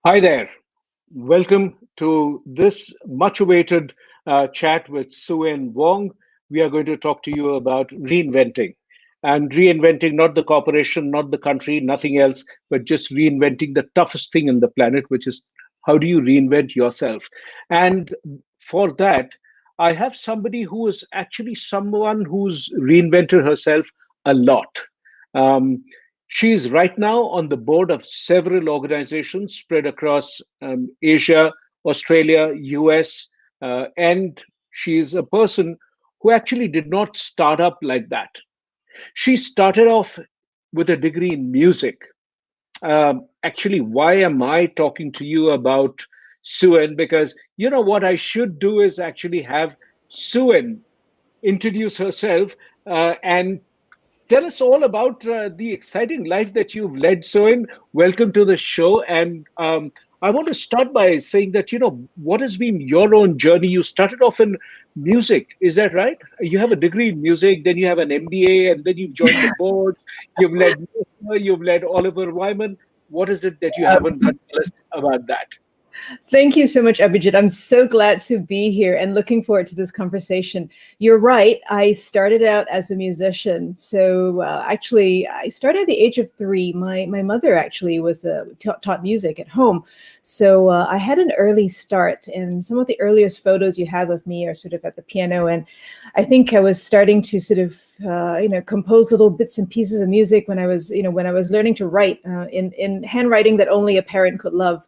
Hi there. Welcome to this much awaited chat with Su-Yen Wong. We are going to talk to you about reinventing and reinventing not the corporation, not the country, nothing else, but just reinventing the toughest thing in the planet, which is how do you reinvent yourself? And for that, I have somebody who is actually someone who's reinvented herself a lot. Um, She's right now on the board of several organizations spread across Asia, Australia, US, and she's a person who actually did not start up like that. She started off with a degree in music. Actually, why am I talking to you about Suen? Because you know what I should do is actually have Suen introduce herself and tell us all about the exciting life that you've led, Soin. Welcome to the show. And I want to start by saying that, what has been your own journey? You started off in music, is that right? You have a degree in music, then you have an MBA, and then you've joined the board. You've led Oliver Wyman. What is it that you haven't done? Tell us about that. Thank you so much, Abhijit. I'm so glad to be here and looking forward to this conversation. You're right. I started out as a musician. So actually, I started at the age of 3. My mother actually was taught music at home. So I had an early start. And some of the earliest photos you have of me are sort of at the piano. And I think I was starting to sort of, compose little bits and pieces of music when I was learning to write in handwriting that only a parent could love.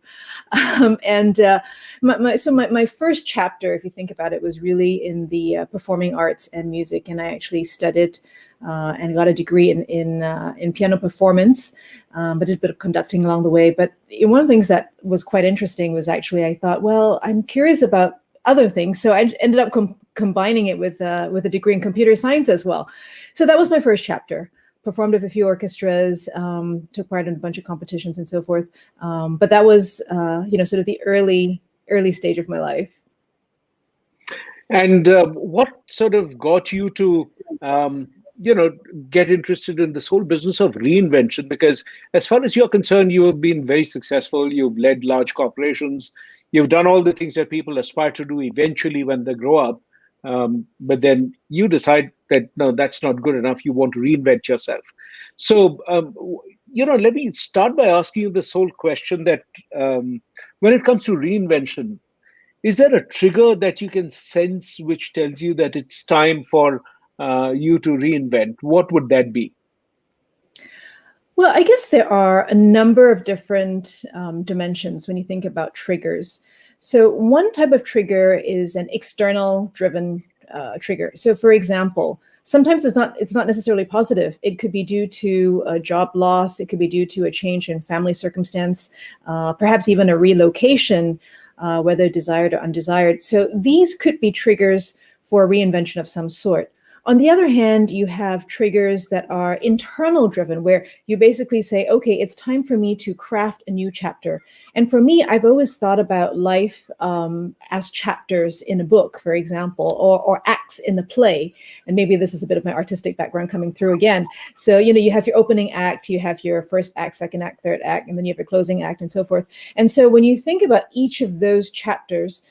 My first chapter, if you think about it, was really in the performing arts and music, and I actually studied and got a degree in piano performance, but did a bit of conducting along the way. But one of the things that was quite interesting was actually I thought, well, I'm curious about other things, so I ended up combining it with a degree in computer science as well. So that was my first chapter. Performed with a few orchestras, took part in a bunch of competitions and so forth. But that was, sort of the early stage of my life. And what sort of got you to, get interested in this whole business of reinvention? Because as far as you're concerned, you have been very successful. You've led large corporations. You've done all the things that people aspire to do eventually when they grow up. But then you decide that, no, that's not good enough. You want to reinvent yourself. So, let me start by asking you this whole question that when it comes to reinvention, is there a trigger that you can sense which tells you that it's time for you to reinvent? What would that be? Well, I guess there are a number of different dimensions when you think about triggers. So one type of trigger is an external driven trigger. So for example, sometimes it's not necessarily positive. It could be due to a job loss. It could be due to a change in family circumstance, perhaps even a relocation, whether desired or undesired. So these could be triggers for reinvention of some sort. On the other hand, you have triggers that are internal driven, where you basically say, okay, it's time for me to craft a new chapter. And for me, I've always thought about life as chapters in a book, for example, or acts in a play. And maybe this is a bit of my artistic background coming through again. So, you have your opening act, you have your first act, second act, third act, and then you have your closing act and so forth. And so when you think about each of those chapters,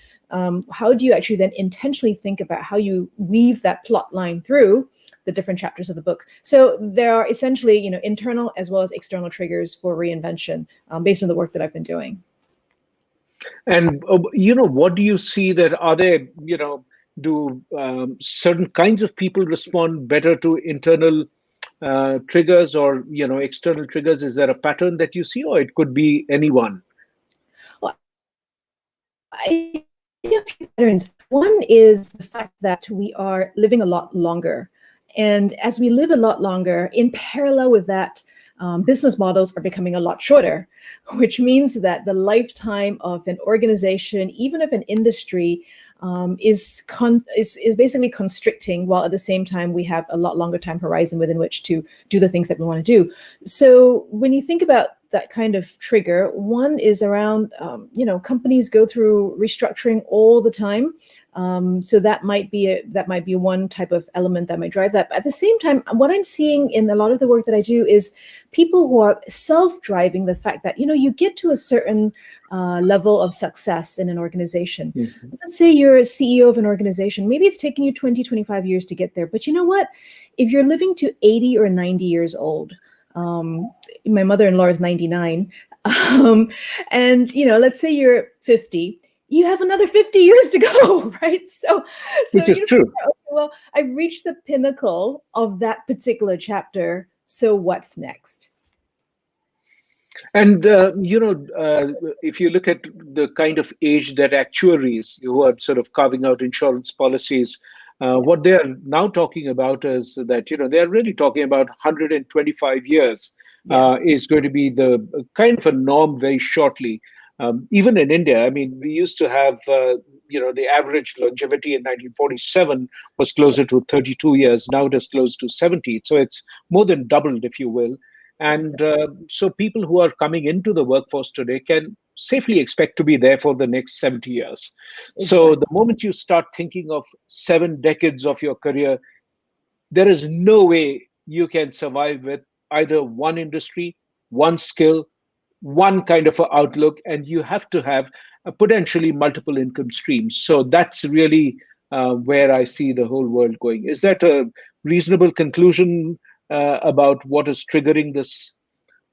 how do you actually then intentionally think about how you weave that plot line through the different chapters of the book? So there are essentially, internal as well as external triggers for reinvention based on the work that I've been doing. And what do you see that are there? Do certain kinds of people respond better to internal triggers or external triggers? Is there a pattern that you see, or it could be anyone? Well, I see a few patterns. One is the fact that we are living a lot longer. And as we live a lot longer, in parallel with that, business models are becoming a lot shorter, which means that the lifetime of an organization, even of an industry, is basically constricting, while at the same time we have a lot longer time horizon within which to do the things that we want to do. So when you think about that kind of trigger. One is around, companies go through restructuring all the time. So that might be one type of element that might drive that. But at the same time, what I'm seeing in a lot of the work that I do is people who are self-driving the fact that, you get to a certain level of success in an organization. Mhm. Let's say you're a CEO of an organization. Maybe it's taken you 20, 25 years to get there. But you know what? If you're living to 80 or 90 years old, my mother-in-law is 99, and let's say you're 50, you have another 50 years to go, right? So Which is true. okay, well, I've reached the pinnacle of that particular chapter. So what's next? And if you look at the kind of age that actuaries who are sort of carving out insurance policies, what they're now talking about is that they're really talking about 125 years Yes. is going to be the kind of a norm very shortly. Even in India, I mean, we used to have the average longevity in 1947 was closer to 32 years. Now it is close to 70. So it's more than doubled, if you will. And so people who are coming into the workforce today can safely expect to be there for the next 70 years. So Exactly. the moment you start thinking of 7 decades of your career, there is no way you can survive with either one industry, one skill, one kind of a outlook, and you have to have potentially multiple income streams. So that's really where I see the whole world going. Is that a reasonable conclusion about what is triggering this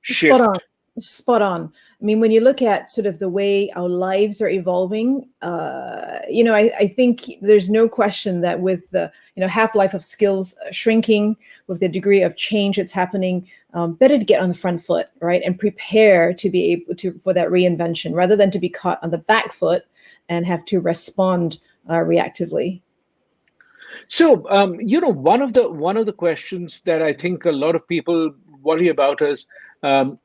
Spot on. shift? Spot on. I mean, when you look at sort of the way our lives are evolving, I think there's no question that with the half-life of skills shrinking, with the degree of change that's happening, better to get on the front foot, right, and prepare to be able to for that reinvention, rather than to be caught on the back foot and have to respond reactively. So, one of the questions that I think a lot of people worry about is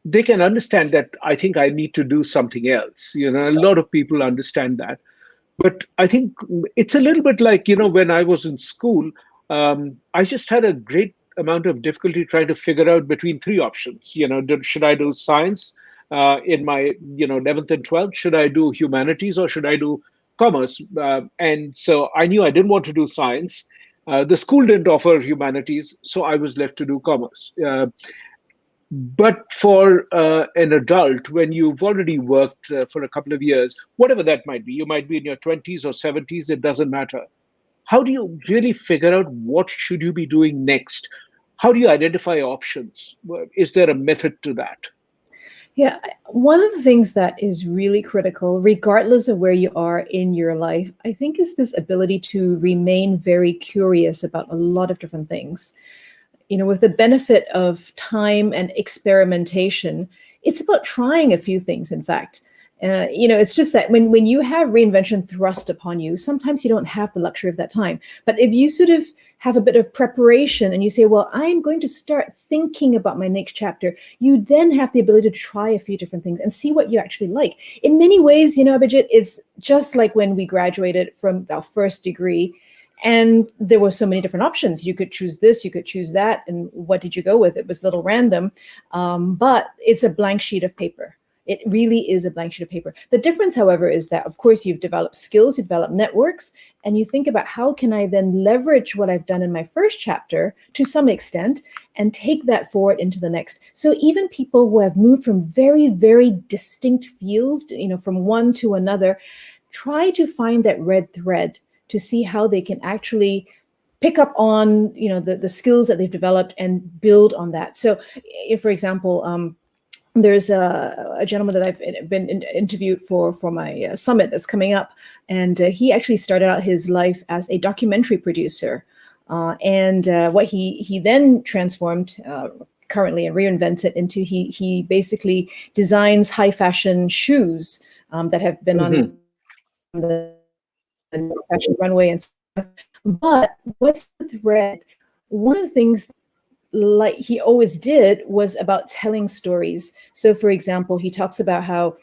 they can understand that I think I need to do something else. A lot of people understand that, but I think it's a little bit like when I was in school, I just had a great amount of difficulty trying to figure out between three options. Should I do science in my 11th and 12th? Should I do humanities or should I do commerce? And so I knew I didn't want to do science. The school didn't offer humanities, so I was left to do commerce. But for an adult, when you've already worked for a couple of years, whatever that might be, you might be in your 20s or 70s, it doesn't matter. How do you really figure out what should you be doing next? How do you identify options? Is there a method to that? Yeah, one of the things that is really critical, regardless of where you are in your life, I think is this ability to remain very curious about a lot of different things. With the benefit of time and experimentation, it's about trying a few things, in fact. It's just that when you have reinvention thrust upon you, sometimes you don't have the luxury of that time. But if you sort of have a bit of preparation and you say, well, I'm going to start thinking about my next chapter, you then have the ability to try a few different things and see what you actually like. In many ways, Abhijit, it's just like when we graduated from our first degree. And there were so many different options. You could choose this, you could choose that. And what did you go with? It was a little random, but it's a blank sheet of paper. It really is a blank sheet of paper. The difference, however, is that, of course, you've developed skills, you've developed networks, and you think about how can I then leverage what I've done in my first chapter to some extent and take that forward into the next. So even people who have moved from very, very distinct fields, from one to another, try to find that red thread to see how they can actually pick up on the skills that they've developed and build on that. So if, for example, there's a gentleman that I've been interviewed for my summit that's coming up, and he actually started out his life as a documentary producer, and what he then transformed currently and reinvented into he basically designs high fashion shoes that have been on Mhm. the fashion runway and stuff. But what's the thread? One of the things like he always did was about telling stories. So, for example, he talks about how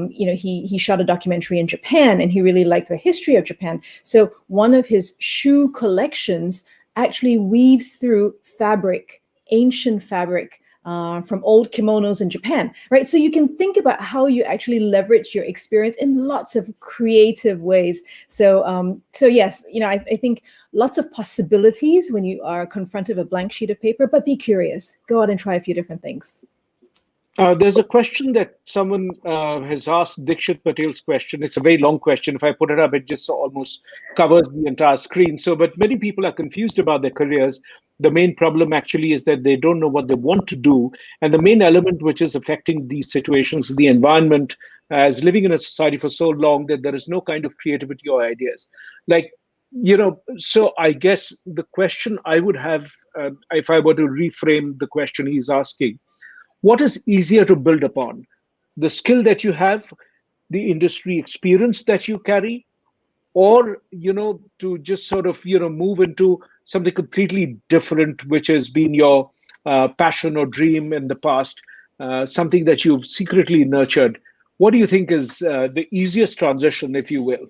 he shot a documentary in Japan and he really liked the history of Japan. So one of his shoe collections actually weaves through fabric, ancient fabric, from old kimonos in Japan, right? So you can think about how you actually leverage your experience in lots of creative ways. So yes, I think lots of possibilities when you are confronted with a blank sheet of paper, but be curious. Go out and try a few different things. There's a question that someone has asked, Dikshit Patel's question. It's a very long question. If I put it up, it just almost covers the entire screen. So, but many people are confused about their careers. The main problem actually is that they don't know what they want to do. And the main element which is affecting these situations, the environment, as living in a society for so long that there is no kind of creativity or ideas. Like, so I guess the question I would have, if I were to reframe the question he's asking, what is easier to build upon? The skill that you have, the industry experience that you carry, or to just sort of move into something completely different, which has been your passion or dream in the past, something that you've secretly nurtured. What do you think is the easiest transition, if you will?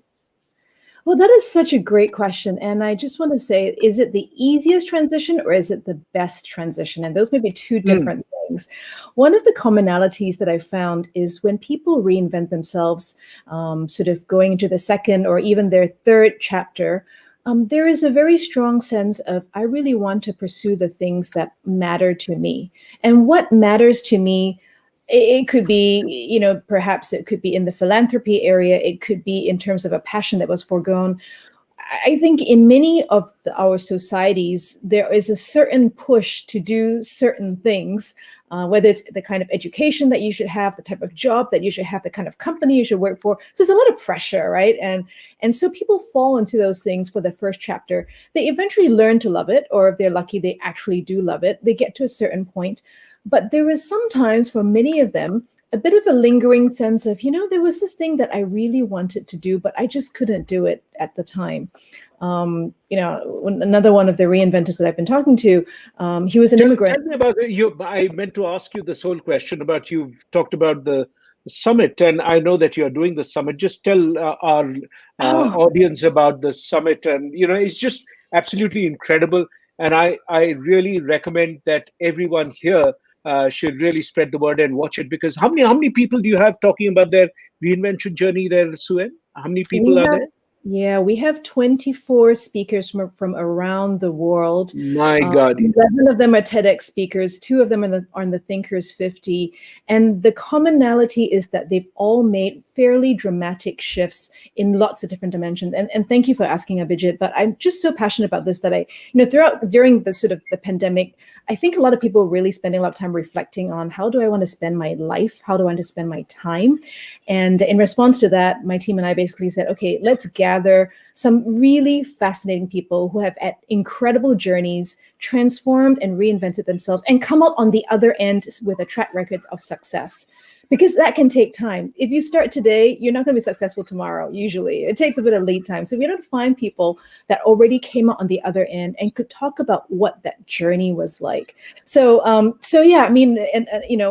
Well, that is such a great question. And I just want to say, is it the easiest transition or is it the best transition? And those may be two different things. One of the commonalities that I found is when people reinvent themselves, sort of going into the second or even their third chapter, there is a very strong sense of, I really want to pursue the things that matter to me. And what matters to me, it could be, perhaps it could be in the philanthropy area. It could be in terms of a passion that was foregone. I think in many of our societies, there is a certain push to do certain things, whether it's the kind of education that you should have, the type of job that you should have, the kind of company you should work for. So there's a lot of pressure, right? And so people fall into those things for the first chapter. They eventually learn to love it, or if they're lucky, they actually do love it. They get to a certain point. But there is sometimes, for many of them, a bit of a lingering sense of, there was this thing that I really wanted to do, but I just couldn't do it at the time. Another one of the reinventors that I've been talking to, he was an immigrant. Tell me about you. I meant to ask you this whole question about, you've talked about the summit, and I know that you're doing the summit. Just tell our audience about the summit, and it's just absolutely incredible. And I really recommend that everyone here should really spread the word and watch it, because how many people do you have talking about their reinvention journey there, Su-Yen? How many people are there? Yeah, we have 24 speakers from around the world. My God. 11 of them are TEDx speakers. 2 of them are on the Thinkers 50. And the commonality is that they've all made fairly dramatic shifts in lots of different dimensions. And thank you for asking, Abhijit. But I'm just so passionate about this that during the sort of the pandemic, I think a lot of people are really spending a lot of time reflecting on, how do I want to spend my life? How do I want to spend my time? And in response to that, my team and I basically said, okay, let's gather some really fascinating people who have had incredible journeys, transformed and reinvented themselves, and come out on the other end with a track record of success. Because that can take time. If you start today, you're not going to be successful tomorrow. Usually it takes a bit of lead time. So we don't find people that already came out on the other end and could talk about what that journey was like. So yeah, I mean, and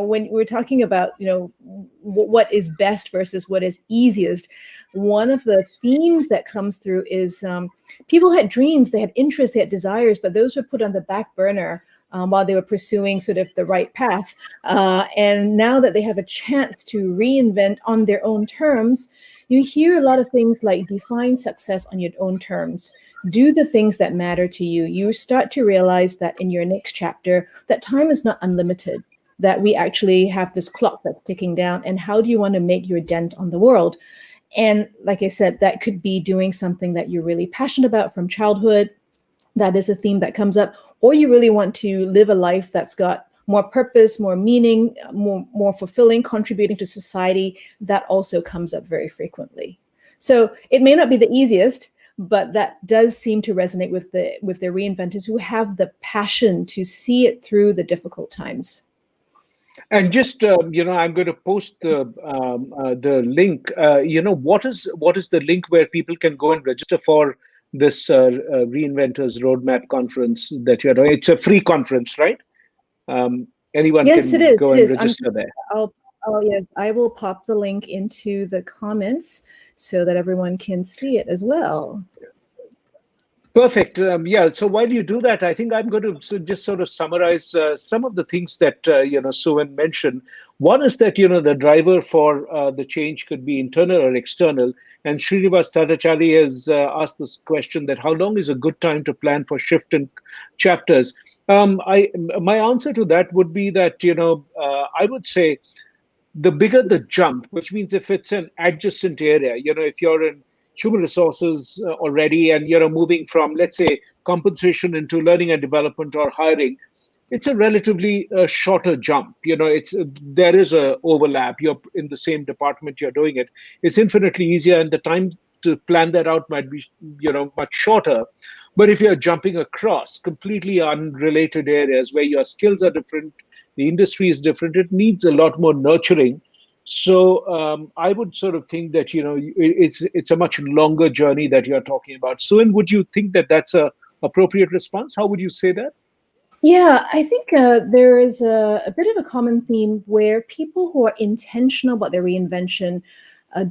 when we're talking about, what is best versus what is easiest, one of the themes that comes through is people had dreams, they had interests, they had desires, but those were put on the back burner while they were pursuing sort of the right path. And now that they have a chance to reinvent on their own terms, you hear a lot of things like define success on your own terms. Do the things that matter to you. You start to realize that in your next chapter, that time is not unlimited, that we actually have this clock that's ticking down. And how do you want to make your dent on the world? And like I said, that could be doing something that you're really passionate about from childhood. That is a theme that comes up. Or you really want to live a life that's got more purpose, more meaning, more fulfilling, contributing to society. That also comes up very frequently. So it may not be the easiest, but that does seem to resonate with the reinventors who have the passion to see it through the difficult times. And just I'm going to post the link. What is the link where people can go and register for this Reinventors Roadmap conference that you're doing? It's a free conference, right? Anyone yes, can it is. go and register there. Yes, I will pop the link into the comments so that everyone can see it as well. Perfect. Yeah. So while you do that, I think I'm going to just sort of summarize some of the things that Suwen mentioned. One is that the driver for the change could be internal or external. And Srinivas Tatachari has asked this question that how long is a good time to plan for shift in chapters? I My answer to that would be that I would say the bigger the jump, which means if it's an adjacent area, if you're in human resources already and you're moving from, let's say, compensation into learning and development or hiring, it's a relatively shorter jump. There is a overlap. You're in the same department, you're doing it. It's infinitely easier, and the time to plan that out might be, much shorter. But if you're jumping across completely unrelated areas where your skills are different, the industry is different, it needs a lot more nurturing. So I would sort of think that it's a much longer journey that you're talking about. So, and would you think that that's a appropriate response? How would you say that? Yeah, I think there is a bit of a common theme where people who are intentional about their reinvention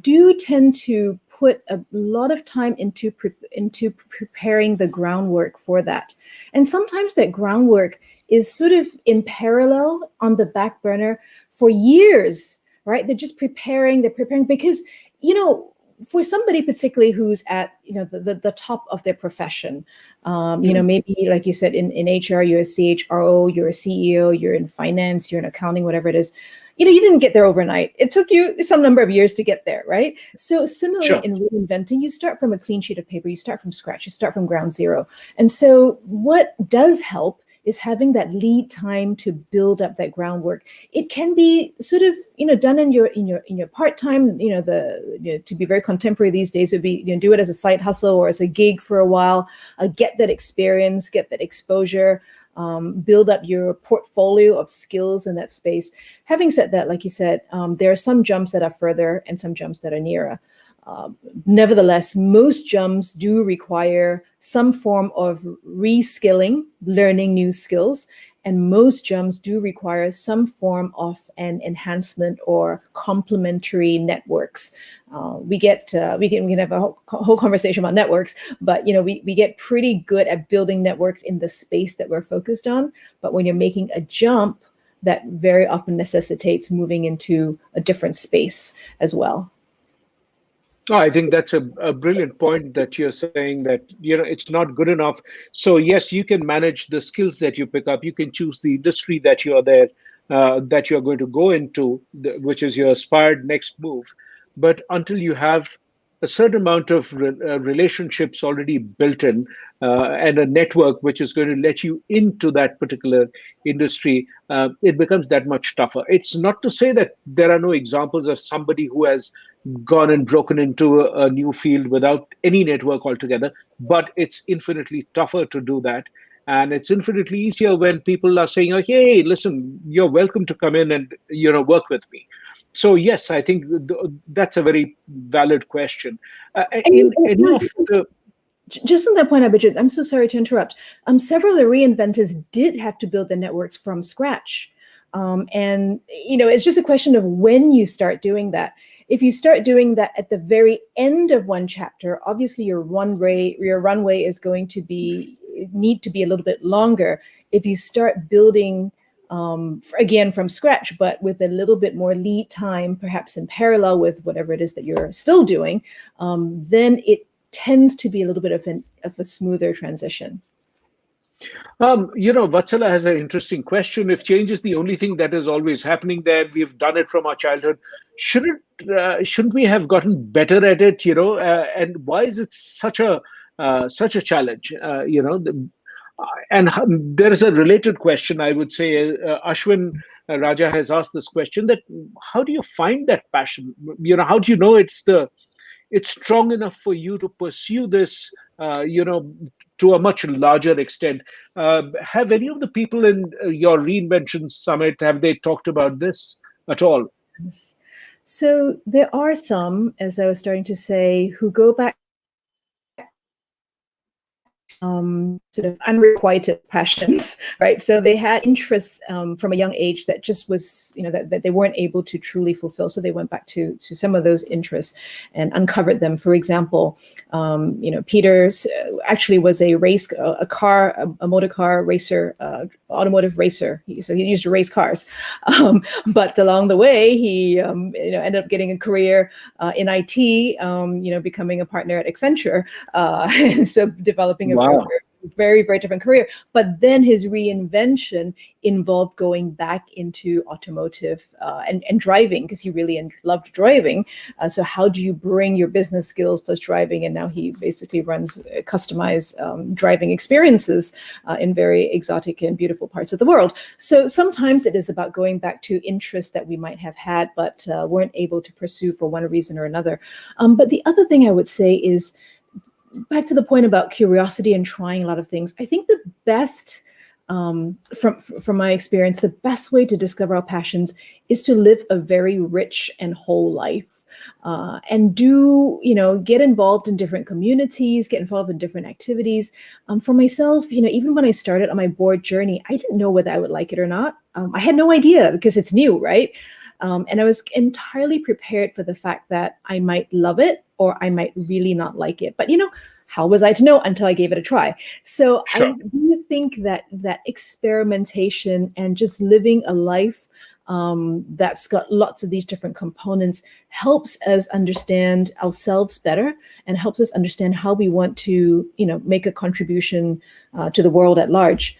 do tend to put a lot of time into preparing the groundwork for that. And sometimes that groundwork is sort of in parallel on the back burner for years, right? They're preparing because, you know, for somebody particularly who's at the top of their profession, Mm. maybe like you said in HR, you're a CHRO, you're a CEO, you're in finance, you're in accounting, whatever it is. You didn't get there overnight. It took you some number of years to get there, right? So similarly Sure. in reinventing, you start from a clean sheet of paper, you start from scratch, you start from ground zero. And so what does help is having that lead time to build up that groundwork. It can be sort of done in your part-time, to be very contemporary these days would be do it as a side hustle or as a gig for a while, get that experience, get that exposure, build up your portfolio of skills in that space. Having said that, like you said, there are some jumps that are further and some jumps that are nearer. Nevertheless, most jumps do require some form of reskilling, learning new skills, and most jumps do require some form of an enhancement or complementary networks. We can have a whole conversation about networks, but we get pretty good at building networks in the space that we're focused on. But when you're making a jump, that very often necessitates moving into a different space as well. Oh, I think that's a brilliant point that you're saying that it's not good enough. So yes, you can manage the skills that you pick up. You can choose the industry that you're there, that you're going to go into, which is your aspired next move. But until you have a certain amount of relationships already built in, and a network which is going to let you into that particular industry, it becomes that much tougher. It's not to say that there are no examples of somebody who has gone and broken into a new field without any network altogether, but it's infinitely tougher to do that. And it's infinitely easier when people are saying, oh, hey, listen, you're welcome to come in and work with me. So yes, I think that's a very valid question. And, In any of the just on that point, Abhijit, I'm so sorry to interrupt. Several of the reinventors did have to build their networks from scratch. And it's just a question of when you start doing that. If you start doing that at the very end of one chapter, obviously your runway is going to need to be a little bit longer. If you start building again from scratch, but with a little bit more lead time, perhaps in parallel with whatever it is that you're still doing, then it tends to be a little bit of a smoother transition. Vatsala has an interesting question. If change is the only thing that is always happening there, we've done it from our childhood. Shouldn't we have gotten better at it? And why is it such a challenge? And there is a related question. I would say Ashwin Raja has asked this question: that how do you find that passion? How do you know it's strong enough for you to pursue this, to a much larger extent. Have any of the people in your reinvention summit, have they talked about this at all? So there are some, as I was starting to say, who go back sort of unrequited passions, right? So they had interests from a young age that just was, that they weren't able to truly fulfill. So they went back to some of those interests and uncovered them. For example, Peter's actually was a motor car racer, automotive racer. So he used to race cars, but along the way he ended up getting a career in IT, becoming a partner at Accenture, and so developing a Wow. very, very different career. But then his reinvention involved going back into automotive and driving, because he really loved driving. So how do you bring your business skills plus driving? And now he basically runs customized driving experiences in very exotic and beautiful parts of the world. So sometimes it is about going back to interests that we might have had, but weren't able to pursue for one reason or another. But the other thing I would say is, back to the point about curiosity and trying a lot of things, I think the best, from my experience, the best way to discover our passions is to live a very rich and whole life, and get involved in different communities, get involved in different activities. For myself, even when I started on my board journey, I didn't know whether I would like it or not. I had no idea, because it's new, right? And I was entirely prepared for the fact that I might love it or I might really not like it. But, how was I to know until I gave it a try? So Sure. I do think that experimentation and just living a life that's got lots of these different components helps us understand ourselves better, and helps us understand how we want to, make a contribution to the world at large.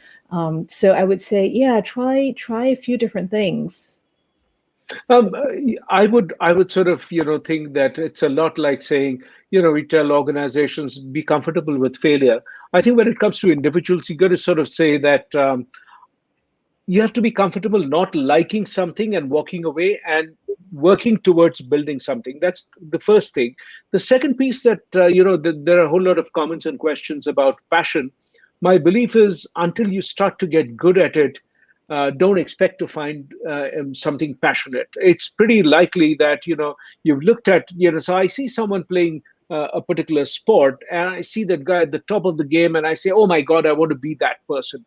So I would say, yeah, try a few different things. Um, I would sort of, think that it's a lot like saying, we tell organizations be comfortable with failure. I think when it comes to individuals, you got to sort of say that you have to be comfortable not liking something and walking away and working towards building something. That's the first thing. The second piece that, there are a whole lot of comments and questions about passion. My belief is until you start to get good at it, don't expect to find something passionate. It's pretty likely that, you've looked at, so I see someone playing a particular sport, and I see that guy at the top of the game, and I say, oh my God, I want to be that person.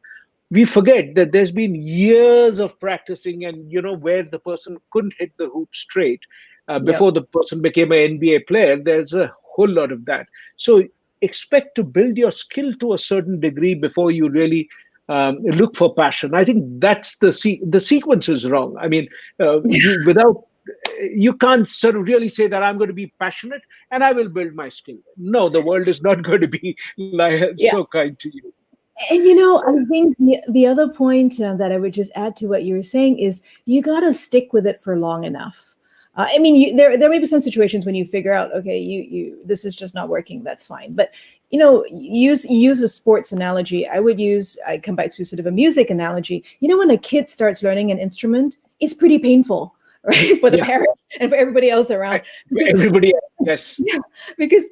We forget that there's been years of practicing, and where the person couldn't hit the hoop straight Yep. before the person became an NBA player. There's a whole lot of that. So expect to build your skill to a certain degree before you really look for passion. I think that's the sequence is wrong. I mean, you can't sort of really say that I'm going to be passionate and I will build my skill. No, the world is not going to be Yeah. so kind to you. And I think the other point that I would just add to what you were saying is, you got to stick with it for long enough. I mean, there may be some situations when you figure out, okay, you this is just not working. That's fine. But use a sports analogy. I come back to sort of a music analogy. When a kid starts learning an instrument, it's pretty painful, right, for the Yeah, parents and for everybody else around, right. because Everybody, yes. yeah, because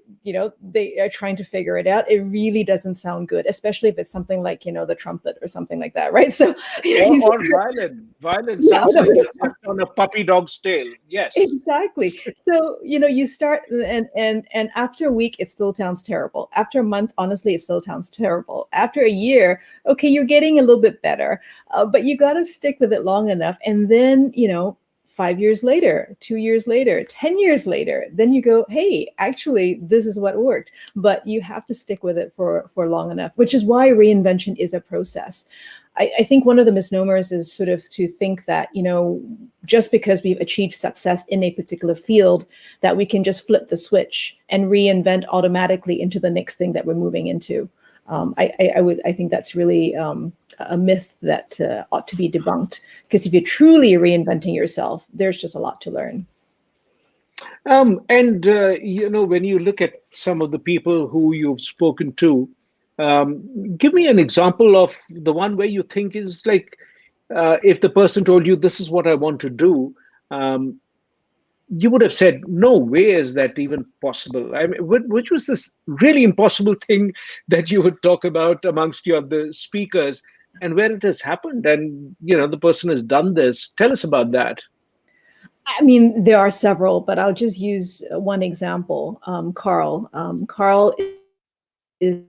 they are trying to figure it out. It really doesn't sound good, especially if it's something like the trumpet or something like that, right? So Or, he's or violin. Violin yeah, sounds like you stepped on a puppy dog's tail. Yes. exactly. So you start, and after a week it still sounds terrible. After a month, honestly, it still sounds terrible. After a year, okay, you're getting a little bit better, but you got to stick with it long enough, and then 5 years later, 2 years later, 10 years later, then you go, hey, actually, this is what worked. But you have to stick with it for long enough, which is why reinvention is a process. I think one of the misnomers is sort of to think that, just because we've achieved success in a particular field, that we can just flip the switch and reinvent automatically into the next thing that we're moving into. I think that's really a myth that ought to be debunked, because if you're truly reinventing yourself, there's just a lot to learn. And when you look at some of the people who you've spoken to, give me an example of the one where you think is like, if the person told you this is what I want to do, um, you would have said, no way is that even possible. I mean, which was this really impossible thing that you would talk about amongst your the speakers, and where it has happened, and the person has done this. Tell us about that. I mean, there are several, but I'll just use one example. Carl. Carl is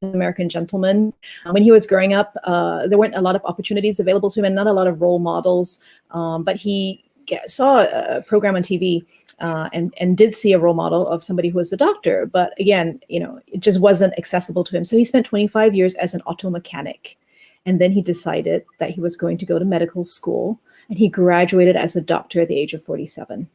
an American gentleman. When he was growing up, there weren't a lot of opportunities available to him and not a lot of role models. But he saw a program on TV and did see a role model of somebody who was a doctor. But again, it just wasn't accessible to him. So he spent 25 years as an auto mechanic. And then he decided that he was going to go to medical school, and he graduated as a doctor at the age of 47.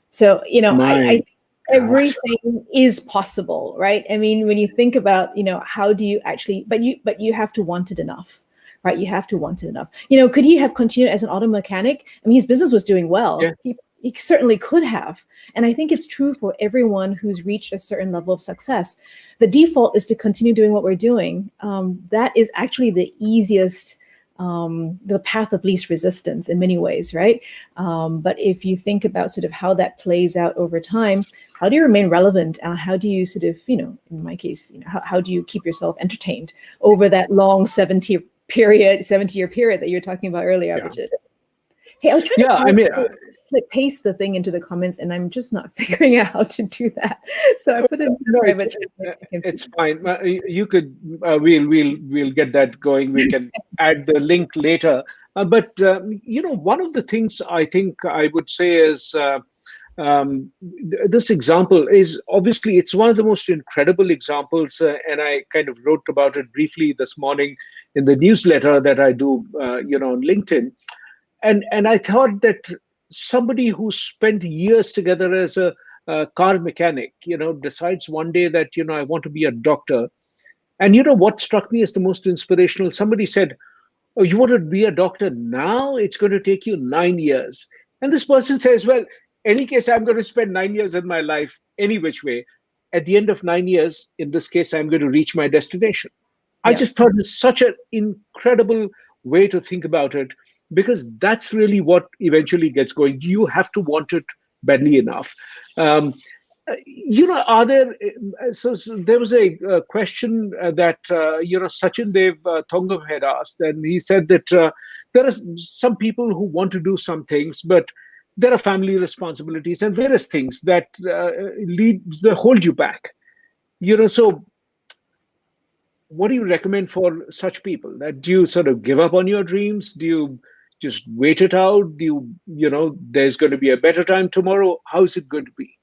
So, I everything is possible, right? I mean, when you think about, how do you actually, but you have to want it enough, right? You have to want it enough. Could he have continued as an auto mechanic? I mean, his business was doing well. Yeah. He certainly could have. And I think it's true for everyone who's reached a certain level of success. The default is to continue doing what we're doing. That is actually the easiest, the path of least resistance in many ways, right? But if you think about sort of how that plays out over time, how do you remain relevant? How do you sort of, in my case, how do you keep yourself entertained over that long 70-year period that you were talking about earlier, Abhijit? Hey, I was trying to paste the thing into the comments, and I'm just not figuring out how to do that. So I put it in private. It's fine. You could. We'll get that going. We can add the link later. But one of the things I think I would say is this example is obviously it's one of the most incredible examples, and I kind of wrote about it briefly this morning in the newsletter that I do, on LinkedIn, and I thought that somebody who spent years together as a car mechanic, decides one day that, I want to be a doctor. And what struck me as the most inspirational, somebody said, oh, you want to be a doctor now? It's going to take you 9 years. And this person says, well, any case, I'm going to spend 9 years of my life any which way. At the end of 9 years, in this case, I'm going to reach my destination. I just thought it's such an incredible way to think about it, because that's really what eventually gets going. You have to want it badly enough. Are there? So there was a question that Sachin Dev Thongam had asked, and he said that there are some people who want to do some things, but there are family responsibilities and various things that hold you back. So what do you recommend for such people? That do you sort of give up on your dreams? Do you just wait it out? Do you, there's going to be a better time tomorrow? How is it going to be?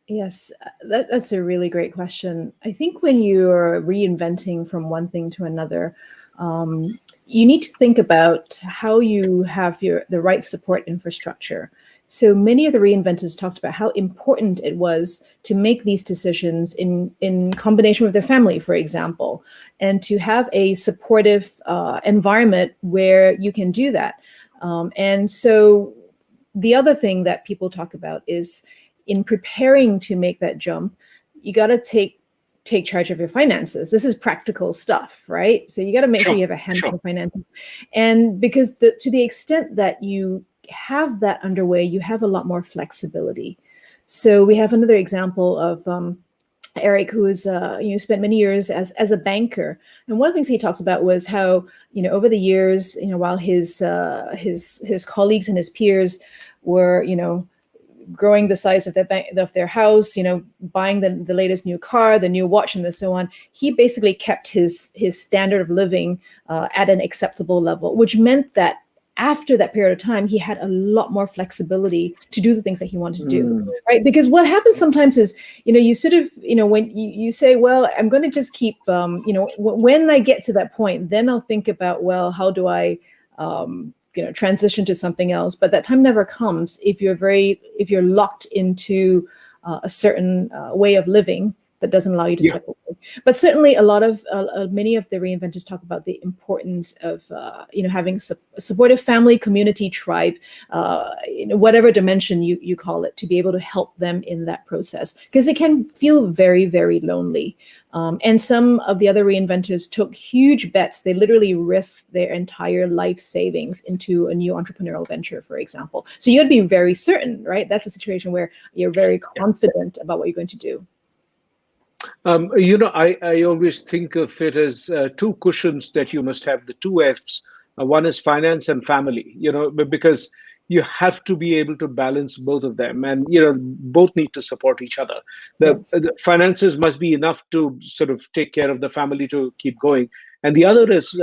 Yes, that's a really great question. I think when you're reinventing from one thing to another, you need to think about how you have the right support infrastructure. So many of the reinventors talked about how important it was to make these decisions in combination with their family, for example, and to have a supportive environment where you can do that. And so the other thing that people talk about is in preparing to make that jump, you got to take charge of your finances. This is practical stuff, right? So you got to make sure you have a handle on finances. And because to the extent that you have that underway, you have a lot more flexibility. So we have another example of Eric, who is spent many years as a banker, and one of the things he talks about was how over the years, while his colleagues and his peers were growing the size of their house, buying the latest new car, the new watch, and so on, he basically kept his standard of living at an acceptable level, which meant that after that period of time, he had a lot more flexibility to do the things that he wanted to do, right? Because what happens sometimes is, you sort of, when you say, well, I'm going to just keep, when I get to that point, then I'll think about, well, how do I, transition to something else? But that time never comes if you're locked into a certain way of living that doesn't allow you to step away. But certainly a lot of many of the reinventors talk about the importance of having a supportive family, community, tribe, whatever dimension you call it, to be able to help them in that process, because it can feel very, very lonely. And some of the other reinventors took huge bets. They literally risked their entire life savings into a new entrepreneurial venture, for example. So you got to be very certain, right? That's a situation where you're very confident about what you're going to do. I always think of it as two cushions that you must have, the two F's. One is finance and family, because, you have to be able to balance both of them, and both need to support each other. Yes. The finances must be enough to sort of take care of the family to keep going, and the other is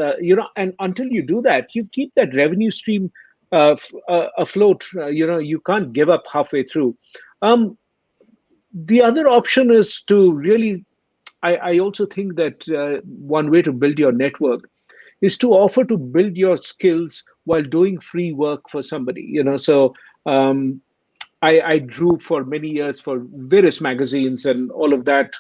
and until you do that, you keep that revenue stream afloat. You can't give up halfway through. The other option is to really, I also think that one way to build your network is to offer to build your skills while doing free work for somebody. So I drew for many years for various magazines and all of that,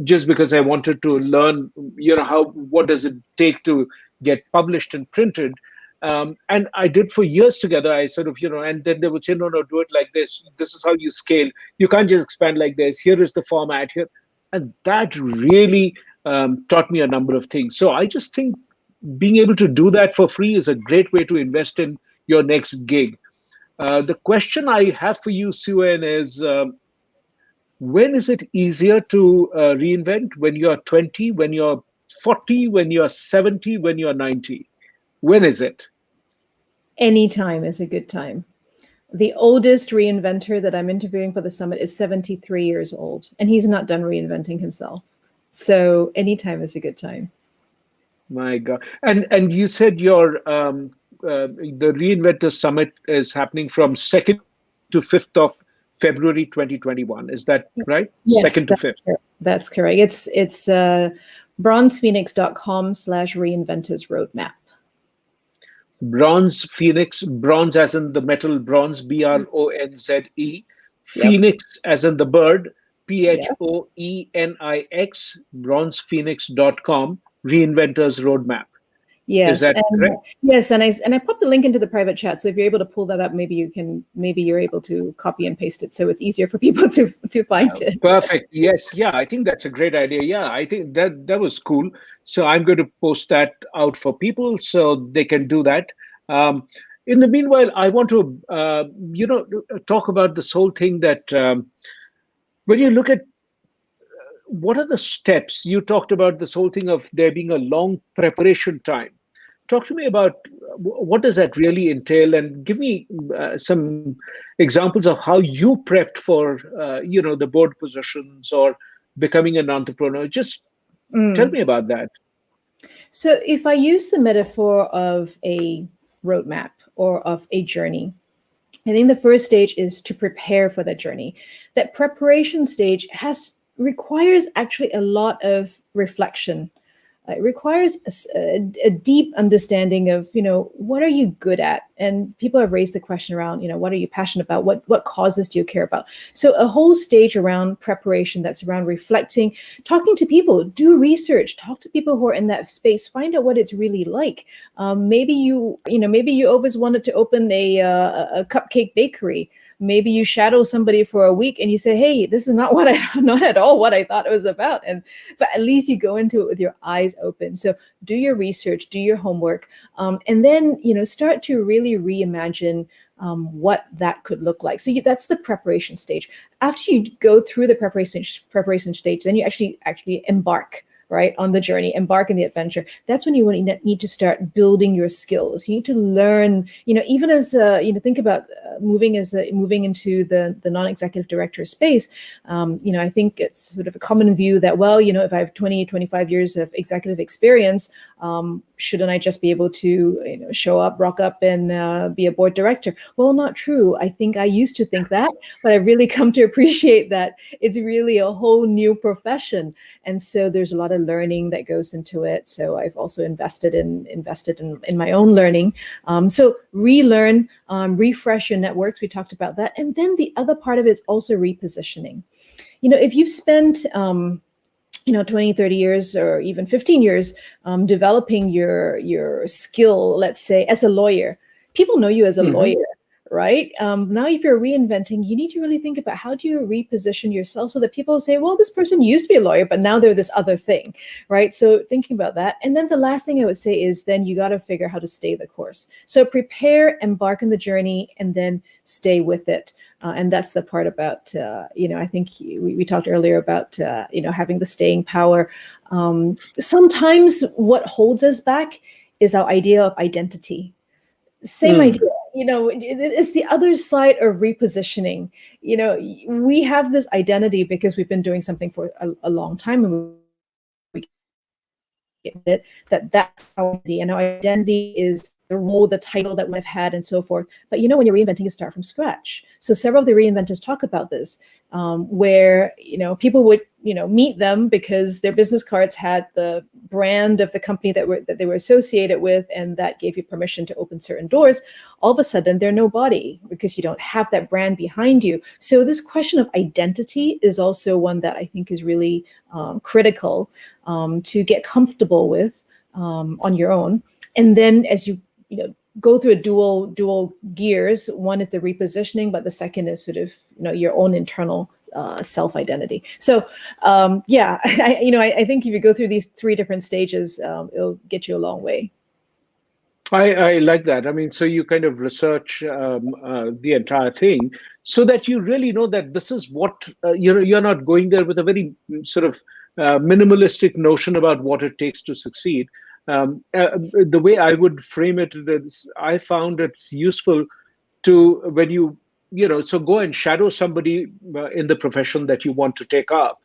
just because I wanted to learn, what does it take to get published and printed. And I did for years together. I sort of, and then they would say, no, no, do it like this. This is how you scale. You can't just expand like this. Here is the format here. And that really taught me a number of things. So I just think being able to do that for free is a great way to invest in your next gig. The question I have for you, Su-Yen, is when is it easier to reinvent? When you're 20, when you're 40, when you're 70, when you're 90? When is it? Any time is a good time. The oldest reinventor that I'm interviewing for the summit is 73 years old, and he's not done reinventing himself. So anytime is a good time. My God. And you said the Reinventor Summit is happening from 2nd to 5th of February 2021. Is that right? Yes, 2nd to 5th. That's correct. It's bronzephoenix.com/reinventors roadmap. Bronze Phoenix, bronze as in the metal bronze, BRONZE, Yep. Phoenix as in the bird, Yeah. PHOENIX, bronzephoenix.com, Reinventors Roadmap. Is Yes, that and correct? yes, and I popped the link into the private chat. So if you're able to pull that up, maybe you're able to copy and paste it, so it's easier for people to find it. Perfect. Yes. Yeah. I think that's a great idea. Yeah. I think that was cool. So I'm going to post that out for people so they can do that. In the meanwhile, I want to, talk about this whole thing that when you look at what are the steps, you talked about this whole thing of there being a long preparation time. Talk to me about what does that really entail, and give me some examples of how you prepped for the board positions or becoming an entrepreneur. Just tell me about that. So if I use the metaphor of a roadmap or of a journey, I think the first stage is to prepare for that journey. That preparation stage requires actually a lot of reflection. It requires a deep understanding of, what are you good at? And people have raised the question around, what are you passionate about? What causes do you care about? So a whole stage around preparation that's around reflecting, talking to people, do research, talk to people who are in that space, find out what it's really like. Maybe you always wanted to open a cupcake bakery. Maybe you shadow somebody for a week and you say, hey, this is not not at all what I thought it was about. But at least you go into it with your eyes open. So do your research, do your homework, and then, start to really reimagine what that could look like. So that's the preparation stage. After you go through the preparation stage, then you actually embark, right, on the journey, embark in the adventure. That's when you really need to start building your skills. You need to learn, even as think about moving into the non-executive director space. I think it's sort of a common view that, well, if I have 20, 25 years of executive experience, shouldn't I just be able to, show up, rock up, and be a board director? Well, not true. I think I used to think that, but I've really come to appreciate that it's really a whole new profession. And so there's a lot of learning that goes into it. So I've also invested in my own learning. So relearn, refresh your networks. We talked about that. And then the other part of it is also repositioning. If you've spent 20, 30 years or even 15 years developing your skill, let's say, as a lawyer, people know you as a lawyer, right? Now, if you're reinventing, you need to really think about how do you reposition yourself so that people say, well, this person used to be a lawyer, but now they're this other thing, right? So thinking about that. And then the last thing I would say is then you got to figure out how to stay the course. So prepare, embark on the journey, and then stay with it. And that's the part about, I think we talked earlier about, having the staying power. Sometimes what holds us back is our idea of identity. Same idea. it's the other side of repositioning. We have this identity because we've been doing something for a long time, and we get it that's our identity, and our identity is the role, the title that we've had, and so forth. But when you're reinventing, you start from scratch. So several of the reinventors talk about this, where people would meet them because their business cards had the brand of the company that they were associated with, and that gave you permission to open certain doors. All of a sudden, they're nobody because you don't have that brand behind you. So this question of identity is also one that I think is really critical to get comfortable with on your own. And then as you go through a dual gears, one is the repositioning, but the second is sort of your own internal self identity. So I think if you go through these three different stages, it'll get you a long way. I like that. I mean, so you kind of research the entire thing so that you really know that this is what you're not going there with a very sort of minimalistic notion about what it takes to succeed. The way I would frame it is, I found it's useful to, when so go and shadow somebody in the profession that you want to take up.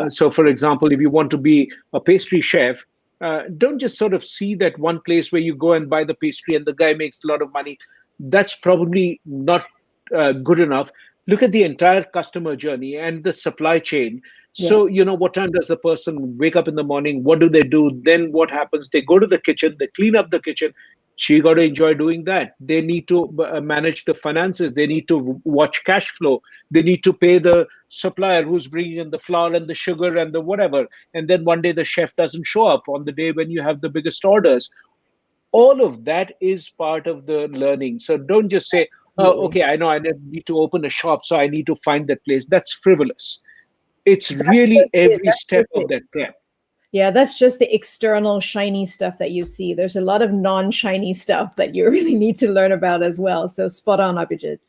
So, for example, if you want to be a pastry chef, don't just sort of see that one place where you go and buy the pastry and the guy makes a lot of money. That's probably not good enough. Look at the entire customer journey and the supply chain. So, what time does the person wake up in the morning? What do they do? Then what happens? They go to the kitchen, they clean up the kitchen. She got to enjoy doing that. They need to manage the finances. They need to watch cash flow. They need to pay the supplier who's bringing in the flour and the sugar and the whatever. And then one day the chef doesn't show up on the day when you have the biggest orders. All of that is part of the learning. So don't just say, oh, okay, I know I need to open a shop, so I need to find that place. That's frivolous. It's really every step of that prep. Yeah, that's just the external shiny stuff that you see. There's a lot of non-shiny stuff that you really need to learn about as well. So spot on, Abhijit.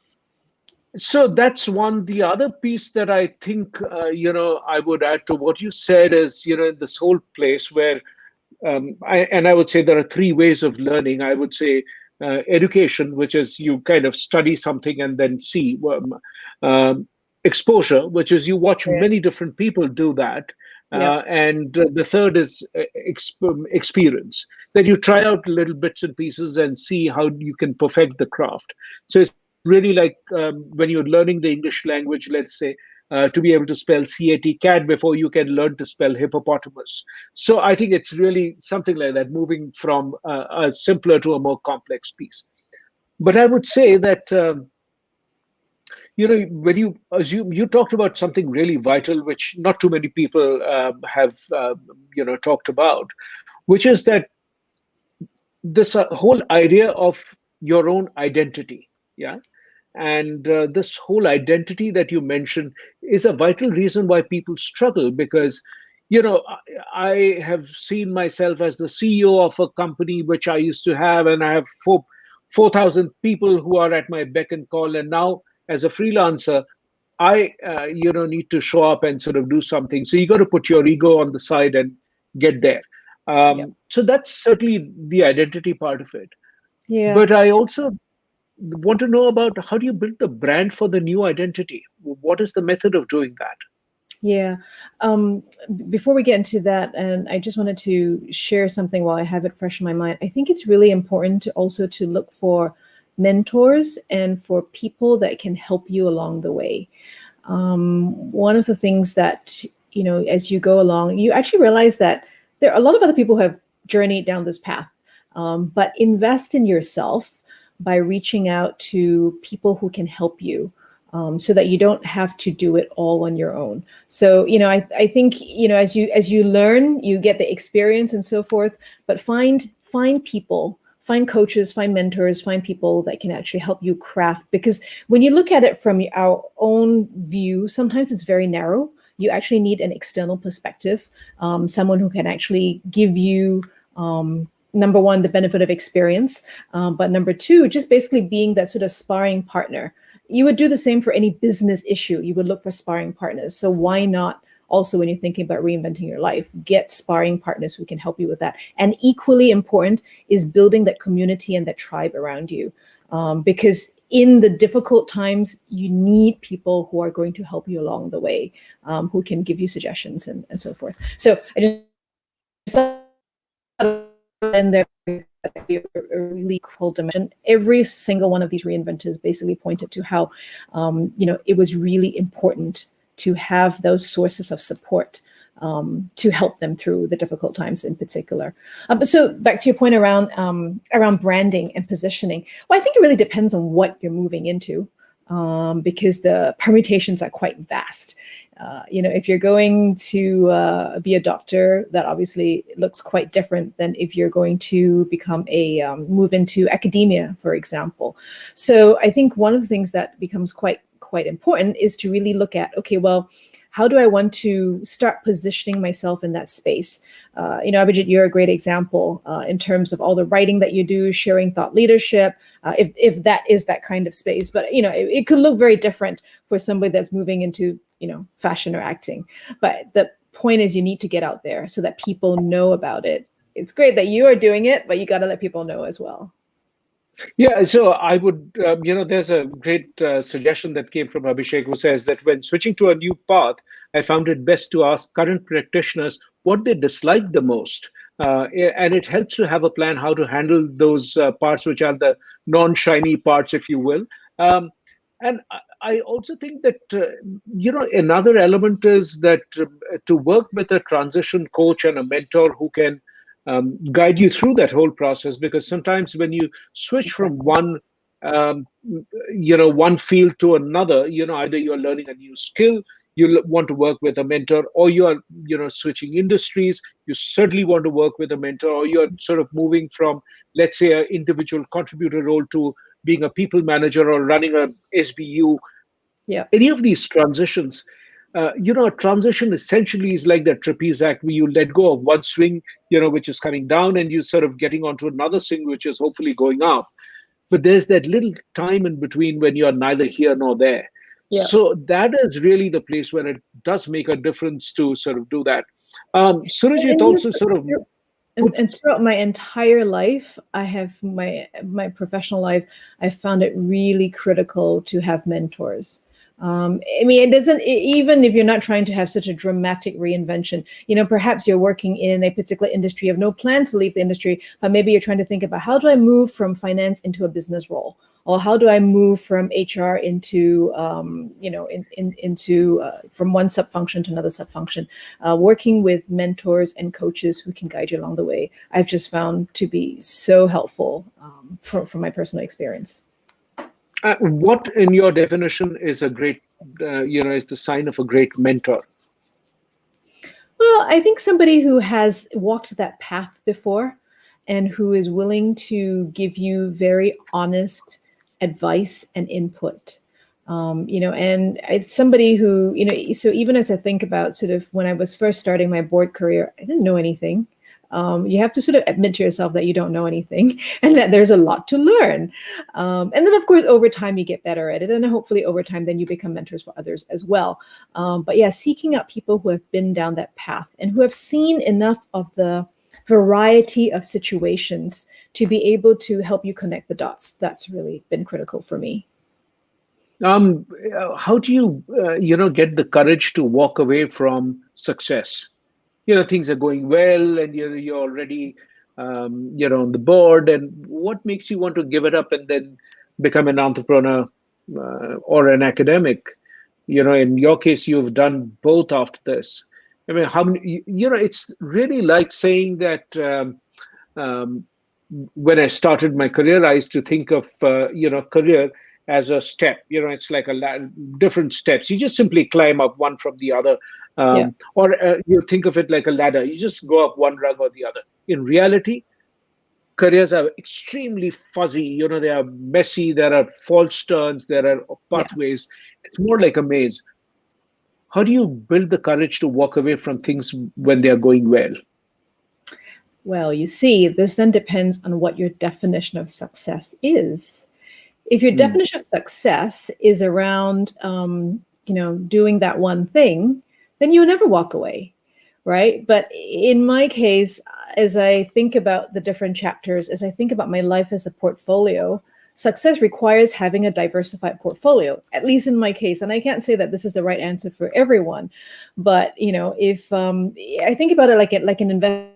So that's one. The other piece that I think, I would add to what you said is, this whole place where, I would say there are three ways of learning. I would say education, which is you kind of study something and then see. Exposure, which is you watch many different people do that. And the third is experience, that you try out little bits and pieces and see how you can perfect the craft. So it's really like when you're learning the English language, let's say, to be able to spell cat before you can learn to spell hippopotamus. So I think it's really something like that, moving from a simpler to a more complex piece. But I would say that when you assume, you talked about something really vital, which not too many people have, talked about, which is that this whole idea of your own identity. Yeah. And this whole identity that you mentioned is a vital reason why people struggle, because, I have seen myself as the CEO of a company which I used to have, and I have 4,000 people who are at my beck and call. And now, as a freelancer, I need to show up and sort of do something. So you got to put your ego on the side and get there. So that's certainly the identity part of it. But I also want to know about, how do you build the brand for the new identity? What is the method of doing that? Yeah. Before we get into that, and I just wanted to share something while I have it fresh in my mind. I think it's really important to also to look for mentors and for people that can help you along the way. One of the things that, as you go along, you actually realize that there are a lot of other people who have journeyed down this path, but invest in yourself by reaching out to people who can help you, so that you don't have to do it all on your own. So, I think, as you learn, you get the experience and so forth, but find people, find coaches, find mentors, find people that can actually help you craft. Because when you look at it from our own view, sometimes it's very narrow. You actually need an external perspective, someone who can actually give you, number one, the benefit of experience, but number two, just basically being that sort of sparring partner. You would do the same for any business issue. You would look for sparring partners. So why not also, when you're thinking about reinventing your life, get sparring partners who can help you with that? And equally important is building that community and that tribe around you. because in the difficult times, you need people who are going to help you along the way, who can give you suggestions and so forth. So I just and there a really cool dimension. Every single one of these reinventors basically pointed to how, it was really important to have those sources of support to help them through the difficult times in particular. So back to your point around branding and positioning. Well, I think it really depends on what you're moving into, because the permutations are quite vast. If you're going to be a doctor, that obviously looks quite different than if you're going to become move into academia, for example. So I think one of the things that becomes quite important is to really look at, okay, well, how do I want to start positioning myself in that space? Abhijit, you're a great example in terms of all the writing that you do, sharing thought leadership, if that is that kind of space. But, it could look very different for somebody that's moving into, fashion or acting. But the point is you need to get out there so that people know about it. It's great that you are doing it, but you got to let people know as well. Yeah, so I would, there's a great suggestion that came from Abhishek, who says that when switching to a new path, I found it best to ask current practitioners what they dislike the most. And it helps to have a plan how to handle those parts, which are the non-shiny parts, if you will. And I also think that, another element is that to work with a transition coach and a mentor who can guide you through that whole process, because sometimes when you switch from um, one field to another, either you're learning a new skill, you want to work with a mentor, or you are switching industries, you certainly want to work with a mentor, or you're sort of moving from, let's say, an individual contributor role to being a people manager or running a SBU. Yeah. Any of these transitions, a transition essentially is like that trapeze act where you let go of one swing, which is coming down, and you sort of getting onto another swing, which is hopefully going up. But there's that little time in between when you're neither here nor there. Yeah. So that is really the place where it does make a difference to sort of do that. Surajit And, also sort of put. and throughout my entire life, I have my professional life, I found it really critical to have mentors. It doesn't, even if you're not trying to have such a dramatic reinvention, perhaps you're working in a particular industry, you have no plans to leave the industry, but maybe you're trying to think about how do I move from finance into a business role? Or how do I move from HR into, from one sub-function to another sub-function? Working with mentors and coaches who can guide you along the way, I've just found to be so helpful from my personal experience. What, in your definition, is a great, is the sign of a great mentor? Well, I think somebody who has walked that path before and who is willing to give you very honest advice and input. And it's somebody who, so even as I think about sort of when I was first starting my board career, I didn't know anything. You have to sort of admit to yourself that you don't know anything and that there's a lot to learn. And then, of course, over time, you get better at it. And hopefully over time, then you become mentors for others as well. But yeah, seeking out people who have been down that path and who have seen enough of the variety of situations to be able to help you connect the dots. That's really been critical for me. How do you, get the courage to walk away from success? Things are going well and you're already on the board, and what makes you want to give it up and then become an entrepreneur or an academic? In your case, you've done both after this. I mean, how many, it's really like saying that um, when I started my career, I used to think of career as a step. It's like different steps. You just simply climb up one from the other, Yeah. or you think of it like a ladder. You just go up one rung or the other. In reality, careers are extremely fuzzy. They are messy. There are false turns. There are Yeah. pathways. It's more like a maze. How do you build the courage to walk away from things when they are going well? Well, you see, this then depends on what your definition of success is. If your Hmm. definition of success is around, doing that one thing, then you'll never walk away, right? But in my case, as I think about the different chapters, as I think about my life as a portfolio, success requires having a diversified portfolio, at least in my case. And I can't say that this is the right answer for everyone, but if I think about it like an investment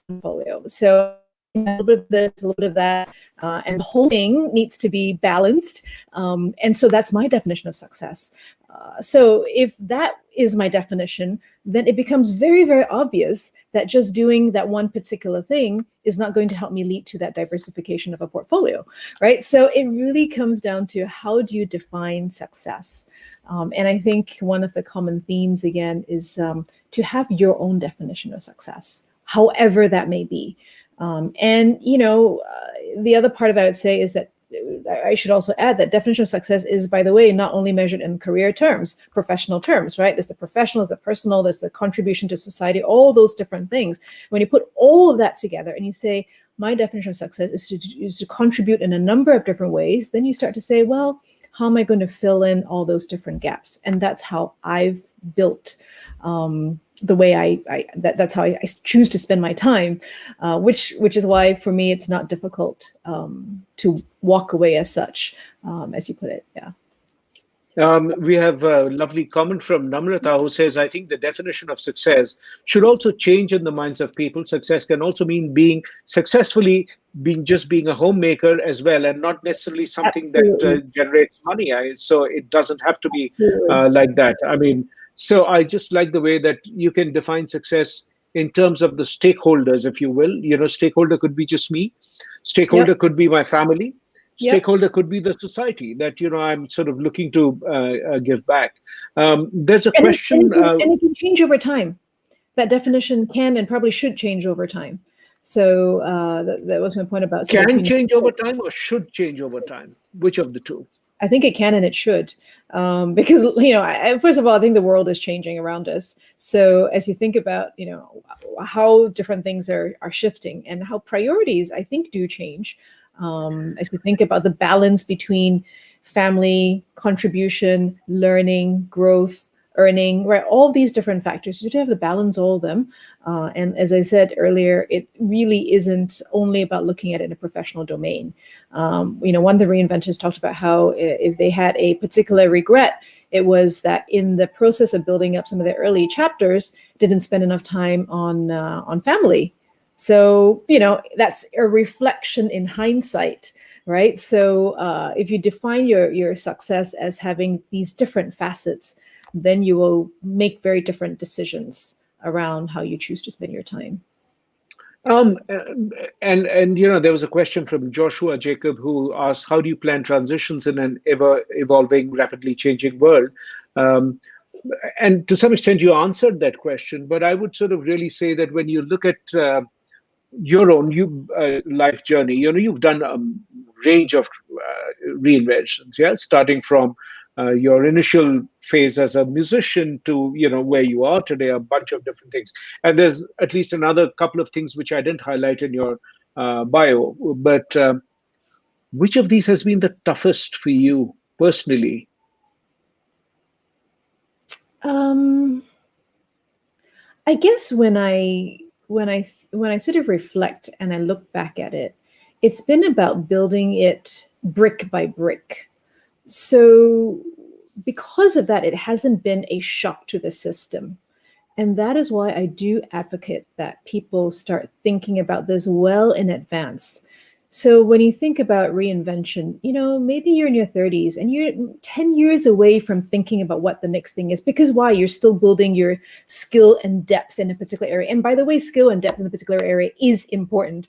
portfolio. So a little bit of this, a little bit of that, and the whole thing needs to be balanced. And so that's my definition of success. So if that is my definition, then it becomes very, very obvious that just doing that one particular thing is not going to help me lead to that diversification of a portfolio, right? So it really comes down to, how do you define success? And I think one of the common themes, again, is to have your own definition of success, however that may be. And the other part of it, I would say, is that I should also add that definition of success is, by the way, not only measured in career terms, professional terms, right? There's the professional, there's the personal, there's the contribution to society, all those different things. When you put all of that together and you say, my definition of success is to contribute in a number of different ways, then you start to say, well, how am I going to fill in all those different gaps? And that's how I've built the way that's how I choose to spend my time, which is why for me it's not difficult to walk away as such, as you put it. Yeah. We have a lovely comment from Namrata, who says, I think the definition of success should also change in the minds of people. Success can also mean being a homemaker as well, and not necessarily something Absolutely. that generates money. So it doesn't have to be Absolutely. like that. I mean, so I just like the way that you can define success in terms of the stakeholders, if you will. Stakeholder could be just me. Stakeholder Yep. could be my family. Yep. Stakeholder could be the society that I'm sort of looking to give back. There's a question. And it can change over time. That definition can and probably should change over time. So that was my point about. Can change over time or should change over time? Which of the two? I think it can and it should, because first of all, I think the world is changing around us. So as you think about how different things are shifting and how priorities, I think, do change. As you think about the balance between family, contribution, learning, growth, earning, right? All these different factors. You have to balance all of them. And as I said earlier, it really isn't only about looking at it in a professional domain. One of the reinventors talked about how if they had a particular regret, it was that in the process of building up some of the early chapters, didn't spend enough time on family. So, that's a reflection in hindsight, right? So if you define your success as having these different facets, then you will make very different decisions around how you choose to spend your time. And there was a question from Joshua Jacob, who asked, how do you plan transitions in an ever evolving, rapidly changing world? And to some extent you answered that question, but I would sort of really say that when you look at your own life journey, you've done a range of reinventions, starting from your initial phase as a musician to where you are today, a bunch of different things. And there's at least another couple of things which I didn't highlight in your bio. But which of these has been the toughest for you personally? I guess when I sort of reflect and I look back at it, it's been about building it brick by brick. So because of that, it hasn't been a shock to the system. And that is why I do advocate that people start thinking about this well in advance. So when you think about reinvention, maybe you're in your 30s and you're 10 years away from thinking about what the next thing is, because why? You're still building your skill and depth in a particular area. And by the way, skill and depth in a particular area is important.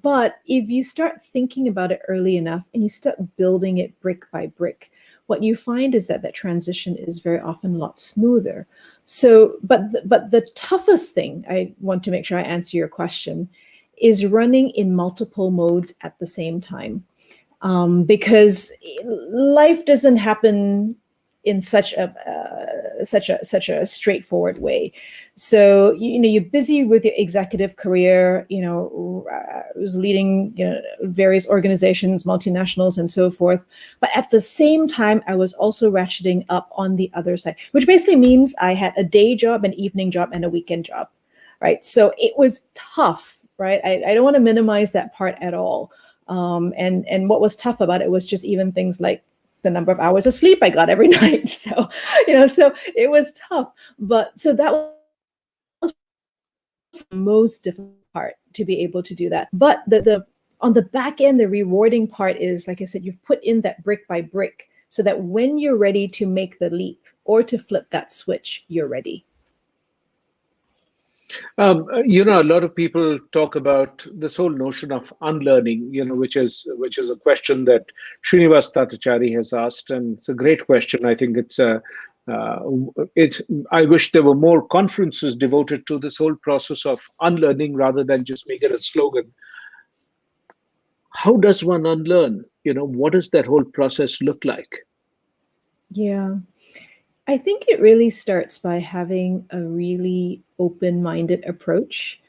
But if you start thinking about it early enough and you start building it brick by brick, what you find is that transition is very often a lot smoother. So, but the toughest thing, I want to make sure I answer your question, is running in multiple modes at the same time, because life doesn't happen in such a straightforward way. So you're busy with your executive career. I was leading various organizations, multinationals, and so forth. But at the same time, I was also ratcheting up on the other side, which basically means I had a day job, an evening job, and a weekend job, right? So it was tough right? I don't want to minimize that part at all. And what was tough about it was just even things like the number of hours of sleep I got every night. So, so it was tough. But so that was the most difficult part, to be able to do that. But the on the back end, the rewarding part is, like I said, you've put in that brick by brick so that when you're ready to make the leap or to flip that switch, you're ready. A lot of people talk about this whole notion of unlearning, which is a question that Srinivas Tatachari has asked, and it's a great question. I think uh, it's. I wish there were more conferences devoted to this whole process of unlearning rather than just make it a slogan. How does one unlearn? What does that whole process look like? Yeah. I think it really starts by having a really open minded approach.